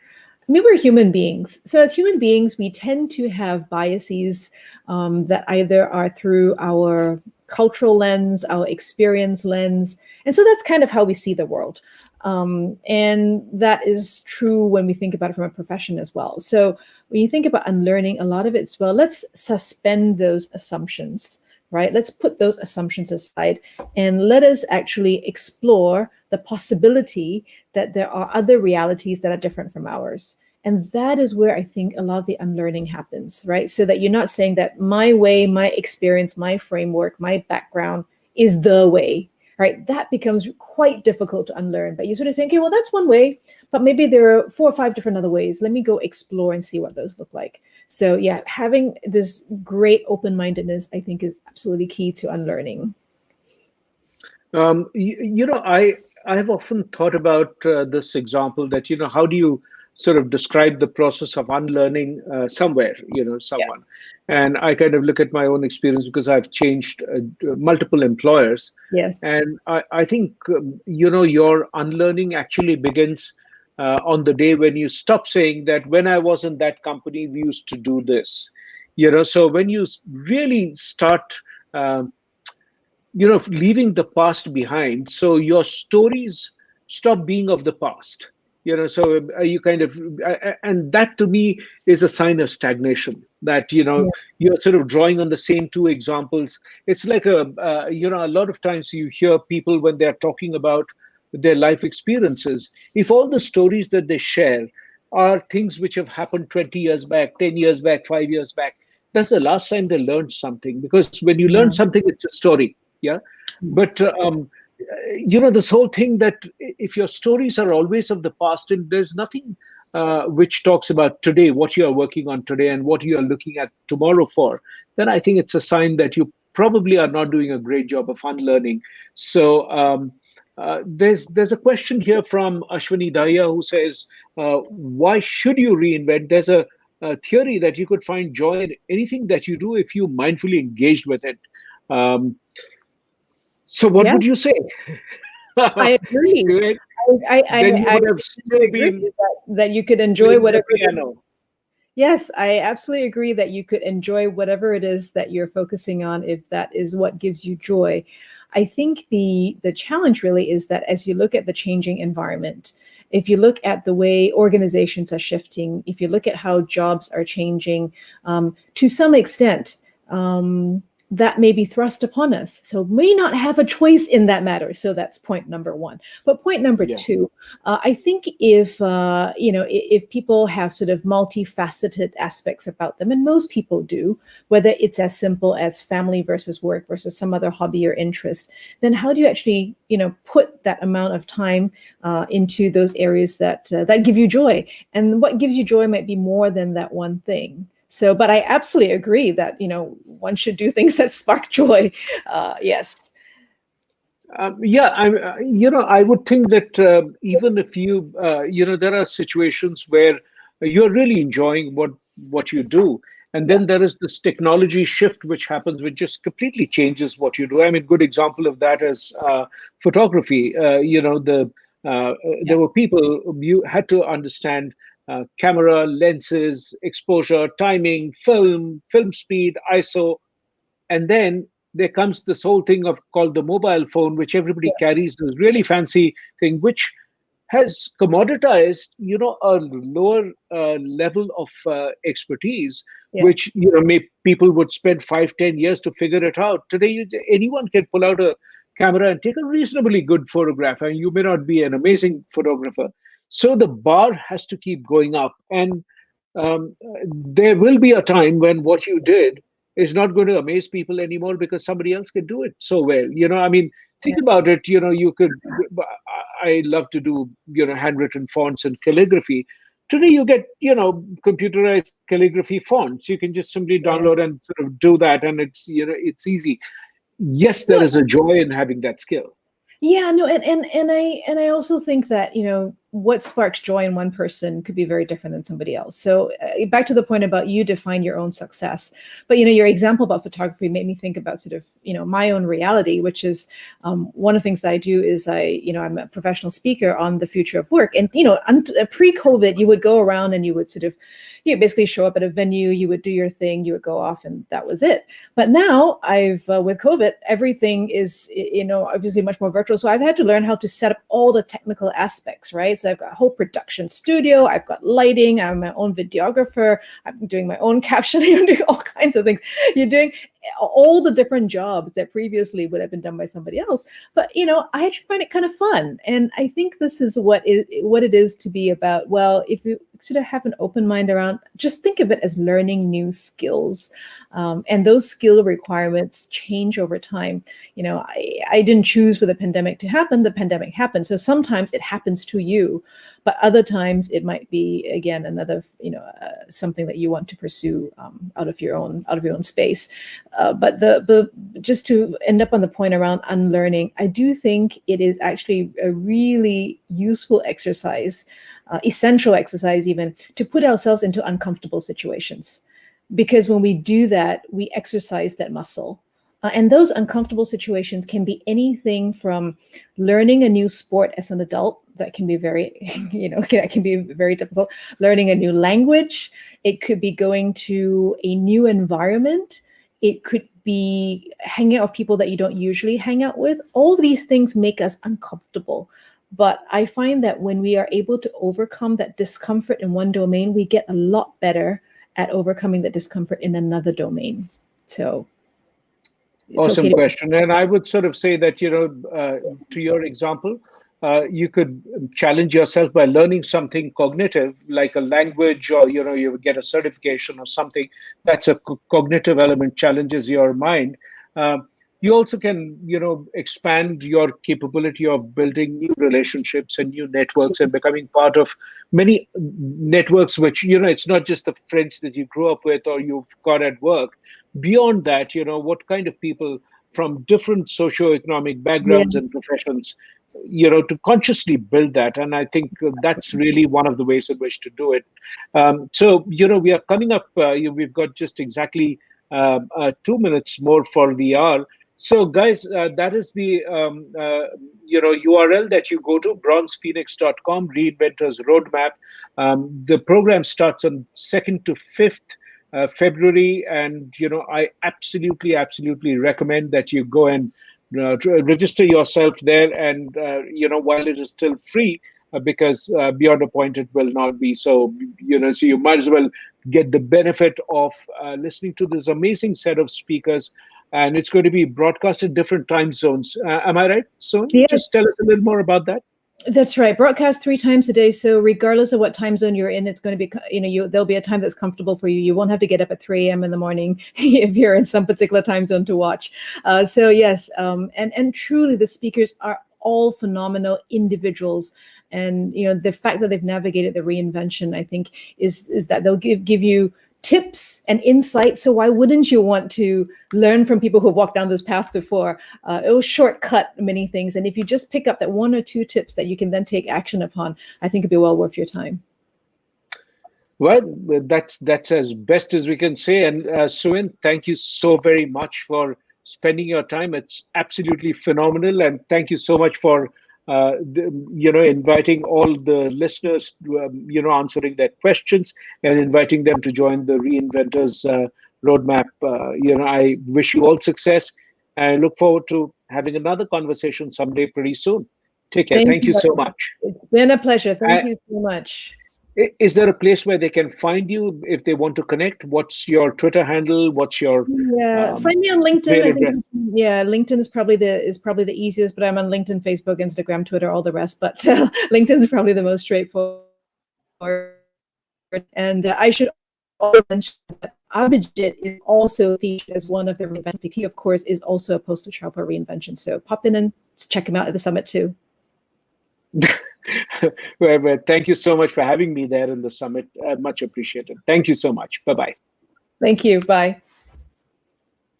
I mean, we're human beings. So, as human beings, we tend to have biases that either are through our cultural lens, our experience lens. And so that's kind of how we see the world. And that is true when we think about it from a profession as well. So, when you think about unlearning, a lot of it's, well, let's suspend those assumptions, right? Let's put those assumptions aside and let us actually explore the possibility that there are other realities that are different from ours. And that is where I think a lot of the unlearning happens, right? So that you're not saying that my way, my experience, my framework, my background is the way, right? That becomes quite difficult to unlearn. But you sort of say, okay, well, that's one way, but maybe there are 4 or 5 different other ways. Let me go explore and see what those look like. So yeah, having this great open-mindedness, I think, is absolutely key to unlearning. I have often thought about this example that how do you sort of describe the process of unlearning somewhere, Yeah. someone, and I kind of look at my own experience because I've changed multiple employers, Yes. and I think your unlearning actually begins on the day when you stop saying that when I was in that company we used to do this, so when you really start. Um, leaving the past behind, so your stories stop being of the past, so you kind of and that to me is a sign of stagnation, that Yeah. you're sort of drawing on the same two examples. It's like a lot of times you hear people when they're talking about their life experiences, if all the stories that they share are things which have happened 20 years back, 10 years back, 5 years back, that's the last time they learned something, because when you learn Yeah. something it's a story. Yeah. But this whole thing that if your stories are always of the past and there's nothing which talks about today, what you are working on today and what you are looking at tomorrow for, then I think it's a sign that you probably are not doing a great job of unlearning. So there's a question here from Ashwini Daya who says, why should you reinvent? There's a theory that you could find joy in anything that you do if you mindfully engaged with it. Um, so what Yeah. would you say? I agree. Stuart? Then you I would have definitely still agree been that you could enjoy playing the whatever it is. piano. Yes, I absolutely agree that you could enjoy whatever it is that you're focusing on if that is what gives you joy. I think the challenge really is that as you look at the changing environment, if you look at the way organizations are shifting, if you look at how jobs are changing, to some extent, that may be thrust upon us. So may not have a choice in that matter. So that's point number one. But point number Yeah. two, I think if people have sort of multifaceted aspects about them, and most people do, whether it's as simple as family versus work versus some other hobby or interest, then how do you actually put that amount of time into those areas that give you joy? And what gives you joy might be more than that one thing. So, but I absolutely agree that one should do things that spark joy. Yes. Yeah, I would think that even if there are situations where you're really enjoying what you do, and Yeah. then there is this technology shift which happens, which just completely changes what you do. I mean, good example of that is photography. Yeah. There were people you had to understand camera, lenses, exposure, timing, film speed, ISO, and then there comes this whole thing of called the mobile phone, which everybody carries, this really fancy thing, which has commoditized, a lower level of expertise, Yeah. which people would spend 5, 10 years to figure it out. Today, anyone can pull out a camera and take a reasonably good photograph, and you may not be an amazing photographer. So the bar has to keep going up, and there will be a time when what you did is not going to amaze people anymore because somebody else can do it so well. I mean, Yeah. think about it. You could. I love to do handwritten fonts and calligraphy. Today, you get computerized calligraphy fonts. You can just simply Yeah. download and sort of do that, and it's easy. Yes, there No, is a joy in having that skill. yeah, no, and I also think that, what sparks joy in one person could be very different than somebody else. So back to the point about you define your own success. But your example about photography made me think about sort of my own reality, which is one of the things that I do is I'm a professional speaker on the future of work. And pre-COVID, you would go around and you would sort of basically show up at a venue, you would do your thing, you would go off, and that was it. But now I've with COVID, everything is obviously much more virtual. So I've had to learn how to set up all the technical aspects, right? So I've got a whole production studio, I've got lighting, I'm my own videographer, I'm doing my own captioning, I'm doing all kinds of things. You're doing all the different jobs that previously would have been done by somebody else. But I actually find it kind of fun, and I think this is what it is to be about. Well, if you sort of have an open mind around, just think of it as learning new skills, and those skill requirements change over time. I didn't choose for the pandemic to happen. The pandemic happened, so sometimes it happens to you, but other times it might be again another something that you want to pursue out of your own space. But the just to end up on the point around unlearning, I do think it is actually a really useful exercise, essential exercise even, to put ourselves into uncomfortable situations. Because when we do that, we exercise that muscle. And those uncomfortable situations can be anything from learning a new sport as an adult, that can be very, that can be very difficult. Learning a new language, it could be going to a new environment. It could be hanging out with people that you don't usually hang out with. All of these things make us uncomfortable. But I find that when we are able to overcome that discomfort in one domain, we get a lot better at overcoming the discomfort in another domain. So it's okay Awesome to. question. And I would sort of say that, to your example, you could challenge yourself by learning something cognitive, like a language, or, you get a certification or something. That's a cognitive element, challenges your mind. You also can, expand your capability of building new relationships and new networks and becoming part of many networks, which, it's not just the friends that you grew up with or you've got at work. Beyond that, what kind of people from different socioeconomic Yeah. backgrounds and professions, to consciously build that. And I think that's really one of the ways in which to do it. So, we are coming up, we've got just exactly 2 minutes more for the hour. So, guys, that is the URL that you go to, bronzephoenix.com, Reinventors Roadmap. The program starts on 2nd to 5th February, and I absolutely recommend that you go and register yourself there, and while it is still free, because beyond a point it will not be. So so you might as well get the benefit of listening to this amazing set of speakers, and it's going to be broadcast in different time zones. Am I right? So Yes, just tell us a little more about that. that's right. Broadcast 3 times a day. So regardless of what time zone you're in, it's going to be, there'll be a time that's comfortable for you. You won't have to get up at 3 a.m. in the morning if you're in some particular time zone to watch. So yes, and truly the speakers are all phenomenal individuals. And the fact that they've navigated the reinvention, I think, is that they'll give you tips and insights. So why wouldn't you want to learn from people who walked down this path before? It will shortcut many things. And if you just pick up that 1 or 2 tips that you can then take action upon, I think it'd be well worth your time. Well, that's as best as we can say. And Suyen, thank you so very much for spending your time. It's absolutely phenomenal, and thank you so much for inviting all the listeners, answering their questions and inviting them to join the Reinventors Roadmap. I wish you all success, and I look forward to having another conversation someday pretty soon. Take care. Thank Thank you. you so much. It's been a pleasure. Uh, Thank you so much. is there a place where they can find you if they want to connect? What's your Twitter handle? What's your Yeah, find me on LinkedIn. mail I think address? yeah, LinkedIn is probably the easiest, but I'm on LinkedIn, Facebook, Instagram, Twitter, all the rest. But LinkedIn is probably the most straightforward. And I should also mention that Abhijit is also featured as one of the Reinvention. He, of course, is also a poster child for Reinvention. So pop in and check him out at the summit too. Well, thank you so much for having me there in the summit. Much appreciated. Thank you so much. Bye-bye. Thank you. Bye.